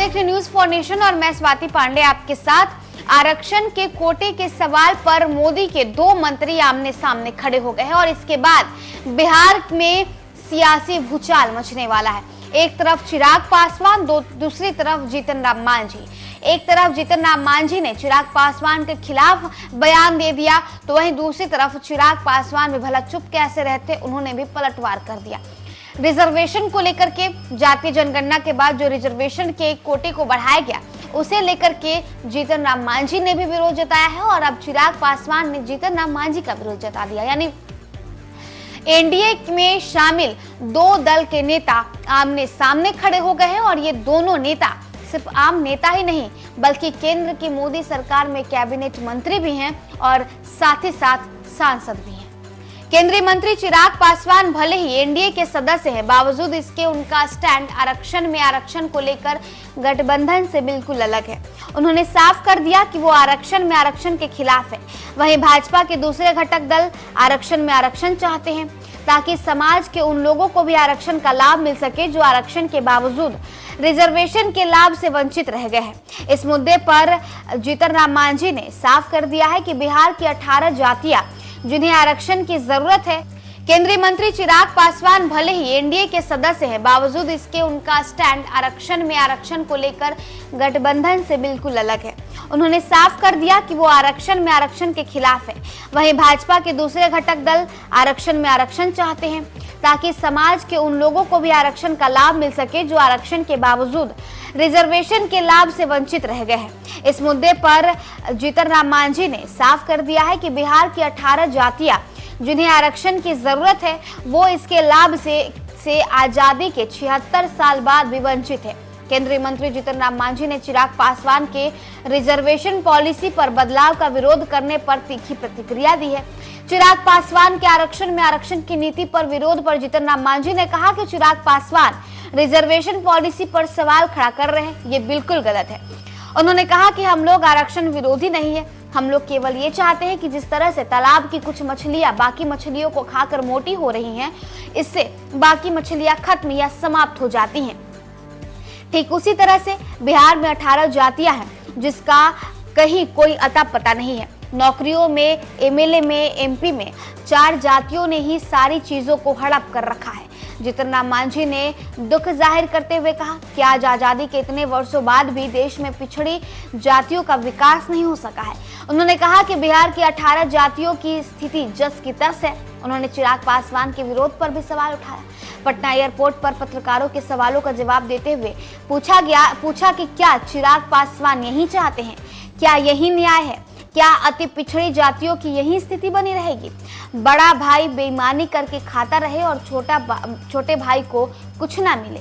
देख रहे news for nation और मैं स्वाति पांडे आपके साथ। आरक्षण के कोटे के सवाल पर मोदी के दो मंत्री आमने सामने खड़े हो गए हैं और इसके बाद बिहार में सियासी भूचाल मचने वाला है। एक तरफ चिराग पासवान, दूसरी तरफ जीतन राम मांझी। एक तरफ जीतन राम मांझी ने चिराग पासवान के खिलाफ बयान दे दिया, तो वहीं दूसरी तरफ चिराग पासवान भी भला चुप कैसे रहते, उन्होंने भी पलटवार कर दिया। रिजर्वेशन को लेकर के जातीय जनगणना के बाद जो रिजर्वेशन के कोटे को बढ़ाया गया, उसे लेकर के जीतन राम मांझी ने भी विरोध जताया है और अब चिराग पासवान ने जीतन राम मांझी का विरोध जता दिया। यानी एनडीए में शामिल दो दल के नेता आमने सामने खड़े हो गए हैं और ये दोनों नेता सिर्फ आम नेता ही नहीं बल्कि केंद्र की मोदी सरकार में कैबिनेट मंत्री भी हैं और साथ ही साथ सांसद भी हैं। केंद्रीय मंत्री चिराग पासवान भले ही एनडीए के सदस्य हैं, बावजूद इसके उनका स्टैंड आरक्षण को लेकर गठबंधन से बिल्कुल अलग है। उन्होंने साफ कर दिया कि वो आरक्षण के खिलाफ है। वहीं भाजपा के दूसरे घटक दल आरक्षण चाहते हैं ताकि समाज के उन लोगों को भी आरक्षण का लाभ मिल सके जो आरक्षण के बावजूद रिजर्वेशन के लाभ से वंचित रह गए हैं। इस मुद्दे पर जीतन राम मांझी ने साफ कर दिया है कि बिहार की 18 जातियां जिन्हें आरक्षण की जरूरत है। केंद्रीय मंत्री चिराग पासवान भले ही एनडीए के सदस्य हैं, बावजूद इसके उनका स्टैंड आरक्षण को लेकर गठबंधन से बिल्कुल अलग है। उन्होंने साफ कर दिया कि वो आरक्षण के खिलाफ है। वहीं भाजपा के दूसरे घटक दल आरक्षण चाहते हैं ताकि समाज के उन लोगों को भी आरक्षण का लाभ मिल सके जो आरक्षण के बावजूद रिजर्वेशन के लाभ से वंचित रह गए हैं। इस मुद्दे पर जीतन राम मांझी ने साफ कर दिया है कि बिहार की 18 जातियां जिन्हें आरक्षण की जरूरत है, वो इसके लाभ से आजादी के 76 साल बाद भी वंचित है। केंद्रीय मंत्री जीतन राम मांझी ने चिराग पासवान के रिजर्वेशन पॉलिसी पर बदलाव का विरोध करने पर तीखी प्रतिक्रिया दी है। चिराग पासवान के आरक्षण की नीति पर विरोध पर जीतन राम मांझी ने कहा कि चिराग पासवान रिजर्वेशन पॉलिसी पर सवाल खड़ा कर रहे हैं, ये बिल्कुल गलत है। उन्होंने कहा कि हम लोग आरक्षण विरोधी नहीं है, हम लोग केवल ये चाहते हैं कि जिस तरह से तालाब की कुछ मछलियां बाकी मछलियों को खाकर मोटी हो रही हैं, इससे बाकी मछलियां खत्म या समाप्त हो जाती हैं। ठीक उसी तरह से बिहार में 18 जातियां हैं जिसका कहीं कोई अता पता नहीं है। नौकरियों में, एमएलए में, एमपी में 4 जातियों ने ही सारी चीजों को हड़प कर रखा है। जीतन राम मांझी ने दुख जाहिर करते हुए कहा कि आज आजादी के इतने वर्षों बाद भी देश में पिछड़ी जातियों का विकास नहीं हो सका है। उन्होंने कहा कि बिहार की 18 जातियों की स्थिति जस की तस है। उन्होंने चिराग पासवान के विरोध पर भी सवाल उठाया। पटना एयरपोर्ट पर पत्रकारों के सवालों का जवाब देते हुए पूछा कि क्या चिराग पासवान यही चाहते हैं? क्या यही न्याय है? क्या अति पिछड़ी जातियों की यही स्थिति बनी रहेगी? बड़ा भाई बेईमानी करके खाता रहे और छोटे भाई को कुछ ना मिले।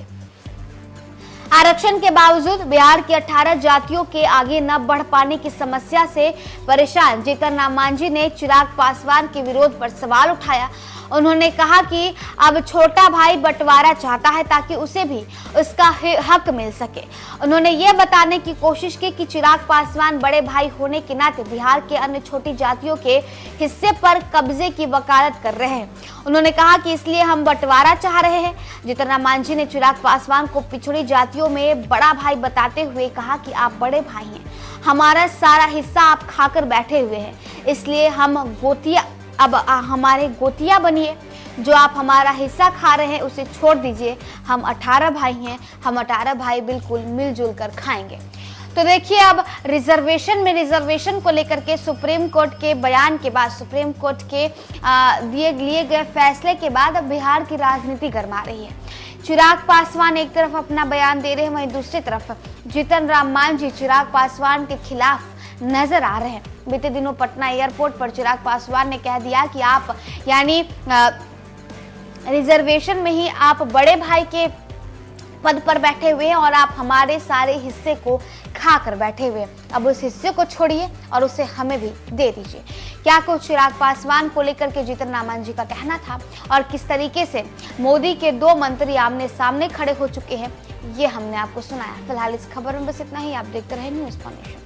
आरक्षण के बावजूद बिहार की 18 जातियों के आगे न बढ़ पाने की समस्या से परेशान जीतन राम मांझी ने चिराग पासवान के विरोध पर सवाल उठाया। उन्होंने कहा कि अब छोटा भाई बंटवारा चाहता है ताकि उसे भी उसका हक मिल सके। उन्होंने ये बताने की कोशिश की कि चिराग पासवान बड़े भाई होने के नाते बिहार के अन्य छोटी जातियों के हिस्से पर कब्जे की वकालत कर रहे हैं। उन्होंने कहा कि इसलिए हम बंटवारा चाह रहे हैं। जीतन राम मांझी ने चिराग पासवान को पिछड़ी जातियों में बड़ा भाई बताते हुए कहा कि आप बड़े भाई हैं, हमारा सारा हिस्सा आप खाकर बैठे हुए हैं, इसलिए हम गोतिया, अब हमारे गोतिया बनिए। जो आप हमारा हिस्सा खा रहे हैं उसे छोड़ दीजिए। हम 18 भाई हैं, हम 18 भाई बिल्कुल मिलजुल कर खाएंगे। तो देखिए, अब रिजर्वेशन को लेकर के सुप्रीम कोर्ट के बयान के बाद, सुप्रीम कोर्ट के लिए गए फैसले के बाद अब बिहार की राजनीति गरमा रही है। चिराग पासवान एक तरफ अपना बयान दे रहे हैं, वहीं दूसरी तरफ जीतन राम मांझी चिराग पासवान के खिलाफ नजर आ रहे हैं। बीते दिनों पटना एयरपोर्ट पर चिराग पासवान ने कह दिया कि आप यानी रिजर्वेशन में ही आप बड़े भाई के पद पर बैठे हुए हैं और आप हमारे सारे हिस्से को खा कर बैठे हुए हैं। अब उस हिस्से को छोड़िए और उसे हमें भी दे दीजिए। क्या कुछ चिराग पासवान को लेकर के जीतन राम मांझी का कहना था और किस तरीके से मोदी के दो मंत्री आमने सामने खड़े हो चुके हैं, ये हमने आपको सुनाया। फिलहाल इस खबर में बस इतना ही। आप देखते रहे न्यूज़ फॉर नेशन।